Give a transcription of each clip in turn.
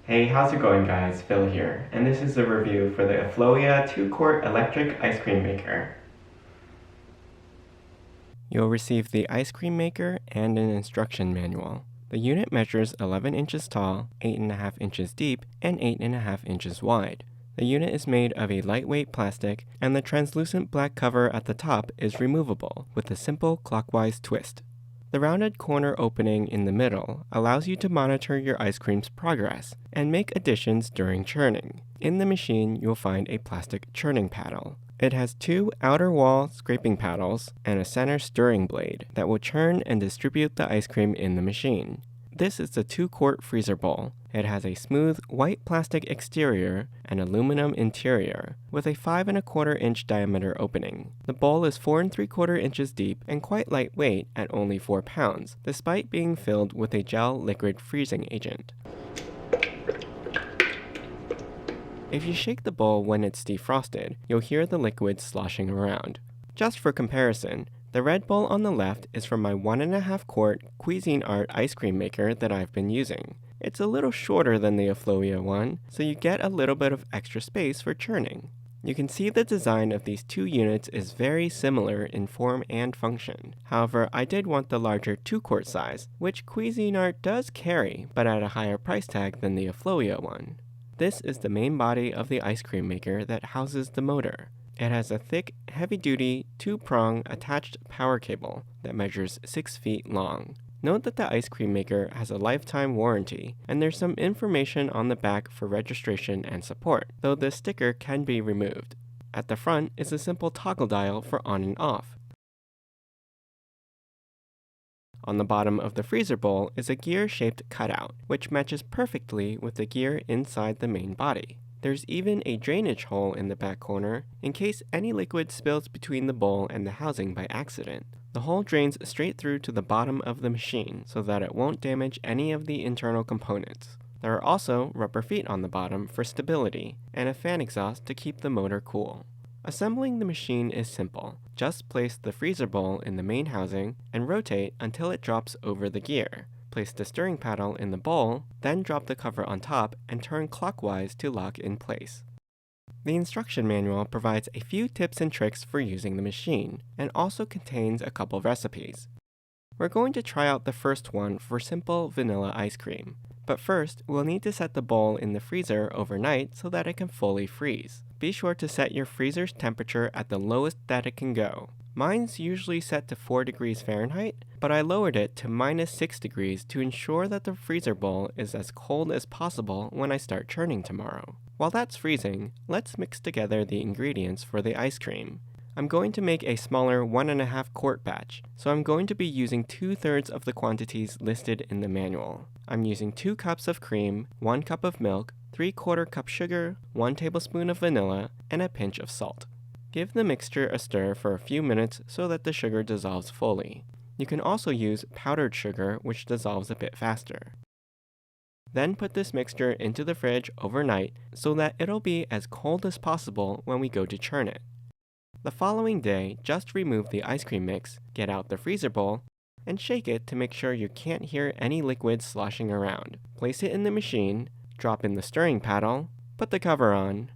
Hey, how's it going guys? Phil here, and this is a review for the Afloia 2-quart electric ice cream maker. You'll receive the ice cream maker and an instruction manual. The unit measures 11 inches tall, 8.5 inches deep, and 8.5 inches wide. The unit is made of a lightweight plastic, and the translucent black cover at the top is removable with a simple clockwise twist. The rounded corner opening in the middle allows you to monitor your ice cream's progress and make additions during churning. In the machine, you'll find a plastic churning paddle. It has two outer wall scraping paddles and a center stirring blade that will churn and distribute the ice cream in the machine. This is the 2-quart freezer bowl. It has a smooth white plastic exterior and aluminum interior with a 5.25 inch diameter opening. The bowl is 4.75 inches deep and quite lightweight at only 4 pounds, despite being filled with a gel liquid freezing agent. If you shake the bowl when it's defrosted, you'll hear the liquid sloshing around. Just for comparison, the red bowl on the left is from my 1.5 quart Cuisinart ice cream maker that I've been using. It's a little shorter than the Afloia one, so you get a little bit of extra space for churning. You can see the design of these two units is very similar in form and function. However, I did want the larger 2-quart size, which Cuisinart does carry, but at a higher price tag than the Afloia one. This is the main body of the ice cream maker that houses the motor. It has a thick, heavy-duty, 2-prong attached power cable that measures 6 feet long. Note that the ice cream maker has a lifetime warranty, and there's some information on the back for registration and support, though the sticker can be removed. At the front is a simple toggle dial for on and off. On the bottom of the freezer bowl is a gear-shaped cutout, which matches perfectly with the gear inside the main body. There's even a drainage hole in the back corner in case any liquid spills between the bowl and the housing by accident. The hole drains straight through to the bottom of the machine so that it won't damage any of the internal components. There are also rubber feet on the bottom for stability and a fan exhaust to keep the motor cool. Assembling the machine is simple. Just place the freezer bowl in the main housing and rotate until it drops over the gear. Place the stirring paddle in the bowl, then drop the cover on top and turn clockwise to lock in place. The instruction manual provides a few tips and tricks for using the machine, and also contains a couple recipes. We're going to try out the first one for simple vanilla ice cream, but first we'll need to set the bowl in the freezer overnight so that it can fully freeze. Be sure to set your freezer's temperature at the lowest that it can go. Mine's usually set to 4 degrees Fahrenheit, but I lowered it to -6 degrees to ensure that the freezer bowl is as cold as possible when I start churning tomorrow. While that's freezing, let's mix together the ingredients for the ice cream. I'm going to make a smaller 1.5 quart batch, so I'm going to be using 2/3 of the quantities listed in the manual. I'm using 2 cups of cream, 1 cup of milk, 3/4 cup sugar, 1 tablespoon of vanilla, and a pinch of salt. Give the mixture a stir for a few minutes so that the sugar dissolves fully. You can also use powdered sugar, which dissolves a bit faster. Then put this mixture into the fridge overnight so that it'll be as cold as possible when we go to churn it. The following day, just remove the ice cream mix, get out the freezer bowl, and shake it to make sure you can't hear any liquid sloshing around. Place it in the machine, drop in the stirring paddle, put the cover on,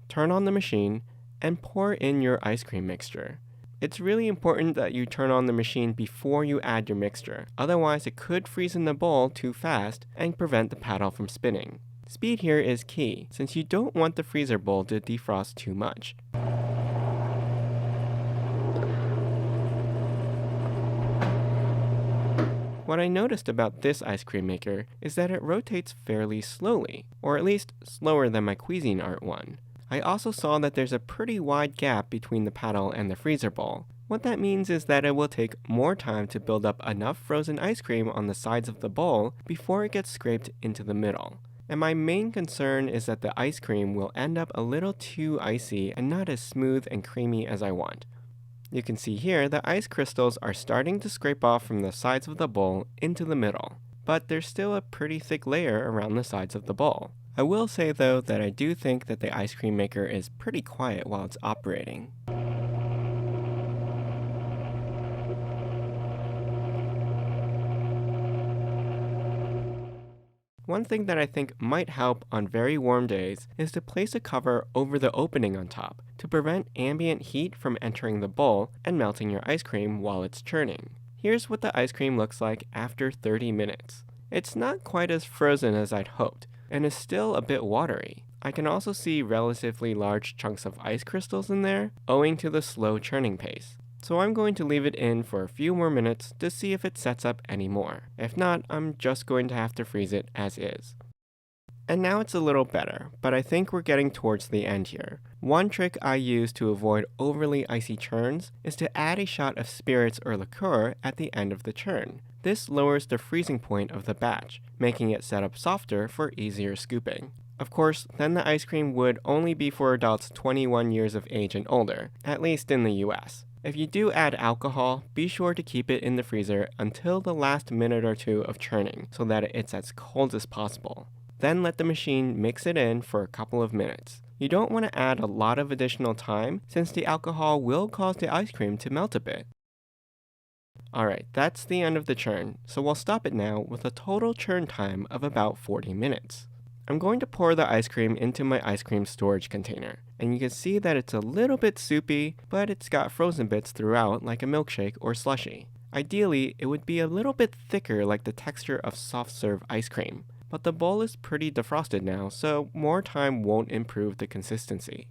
turn on the machine, and pour in your ice cream mixture. It's really important that you turn on the machine before you add your mixture, otherwise it could freeze in the bowl too fast and prevent the paddle from spinning. Speed here is key, since you don't want the freezer bowl to defrost too much. What I noticed about this ice cream maker is that it rotates fairly slowly, or at least slower than my Cuisinart one. I also saw that there's a pretty wide gap between the paddle and the freezer bowl. What that means is that it will take more time to build up enough frozen ice cream on the sides of the bowl before it gets scraped into the middle. And my main concern is that the ice cream will end up a little too icy and not as smooth and creamy as I want. You can see here the ice crystals are starting to scrape off from the sides of the bowl into the middle, but there's still a pretty thick layer around the sides of the bowl. I will say though that I do think that the ice cream maker is pretty quiet while it's operating. One thing that I think might help on very warm days is to place a cover over the opening on top to prevent ambient heat from entering the bowl and melting your ice cream while it's churning. Here's what the ice cream looks like after 30 minutes. It's not quite as frozen as I'd hoped, and is still a bit watery. I can also see relatively large chunks of ice crystals in there, owing to the slow churning pace. So I'm going to leave it in for a few more minutes to see if it sets up any more. If not, I'm just going to have to freeze it as is. And now it's a little better, but I think we're getting towards the end here. One trick I use to avoid overly icy churns is to add a shot of spirits or liqueur at the end of the churn. This lowers the freezing point of the batch, making it set up softer for easier scooping. Of course, then the ice cream would only be for adults 21 years of age and older, at least in the US. If you do add alcohol, be sure to keep it in the freezer until the last minute or two of churning so that it's as cold as possible. Then let the machine mix it in for a couple of minutes. You don't want to add a lot of additional time since the alcohol will cause the ice cream to melt a bit. Alright, that's the end of the churn, so we'll stop it now with a total churn time of about 40 minutes. I'm going to pour the ice cream into my ice cream storage container, and you can see that it's a little bit soupy, but it's got frozen bits throughout like a milkshake or slushie. Ideally, it would be a little bit thicker like the texture of soft serve ice cream, but the bowl is pretty defrosted now, so more time won't improve the consistency.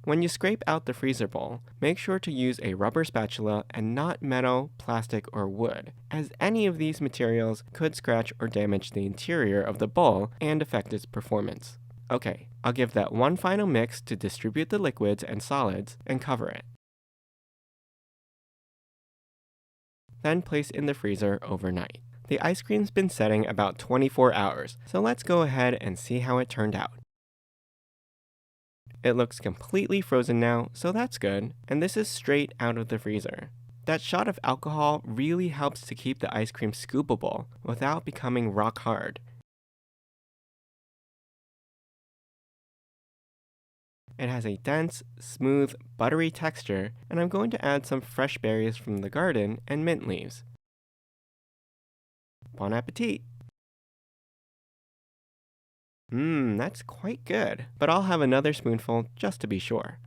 When you scrape out the freezer bowl, make sure to use a rubber spatula and not metal, plastic, or wood, as any of these materials could scratch or damage the interior of the bowl and affect its performance. Okay, I'll give that one final mix to distribute the liquids and solids and cover it. Then place in the freezer overnight. The ice cream's been setting about 24 hours, so let's go ahead and see how it turned out. It looks completely frozen now, so that's good, and this is straight out of the freezer. That shot of alcohol really helps to keep the ice cream scoopable without becoming rock hard. It has a dense, smooth, buttery texture, and I'm going to add some fresh berries from the garden and mint leaves. Bon appetit! That's quite good, but I'll have another spoonful just to be sure.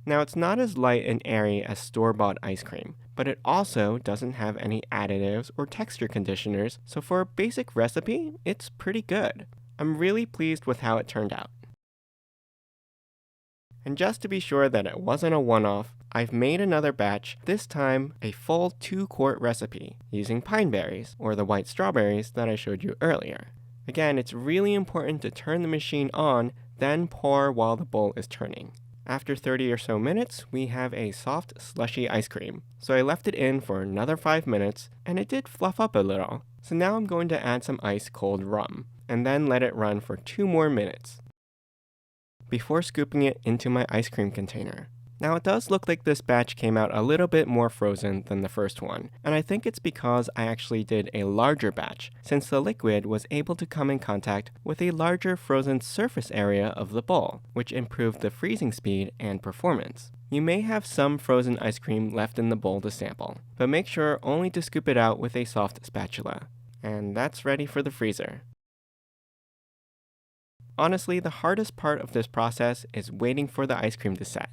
Now it's not as light and airy as store-bought ice cream, but it also doesn't have any additives or texture conditioners, so for a basic recipe, it's pretty good. I'm really pleased with how it turned out. And just to be sure that it wasn't a one-off, I've made another batch, this time a full 2-quart recipe, using pine berries, or the white strawberries that I showed you earlier. Again, it's really important to turn the machine on, then pour while the bowl is turning. After 30 or so minutes, we have a soft, slushy ice cream. So I left it in for another 5 minutes, and it did fluff up a little. So now I'm going to add some ice cold rum, and then let it run for 2 more minutes before scooping it into my ice cream container. Now it does look like this batch came out a little bit more frozen than the first one, and I think it's because I actually did a larger batch, since the liquid was able to come in contact with a larger frozen surface area of the bowl, which improved the freezing speed and performance. You may have some frozen ice cream left in the bowl to sample, but make sure only to scoop it out with a soft spatula. And that's ready for the freezer. Honestly, the hardest part of this process is waiting for the ice cream to set.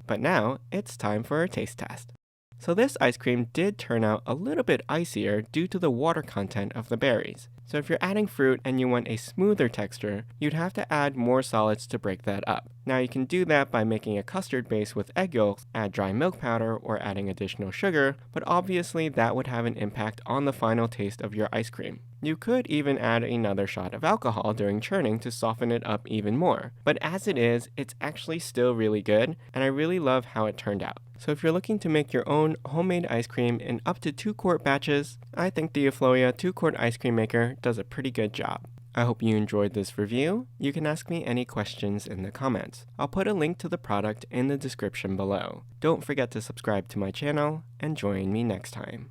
But now, it's time for a taste test. So this ice cream did turn out a little bit icier due to the water content of the berries. So if you're adding fruit and you want a smoother texture, you'd have to add more solids to break that up. Now you can do that by making a custard base with egg yolks, add dry milk powder, or adding additional sugar, but obviously that would have an impact on the final taste of your ice cream. You could even add another shot of alcohol during churning to soften it up even more. But as it is, it's actually still really good, and I really love how it turned out. So if you're looking to make your own homemade ice cream in up to 2-quart batches, I think the Afloia 2-quart ice cream maker does a pretty good job. I hope you enjoyed this review. You can ask me any questions in the comments. I'll put a link to the product in the description below. Don't forget to subscribe to my channel, and join me next time.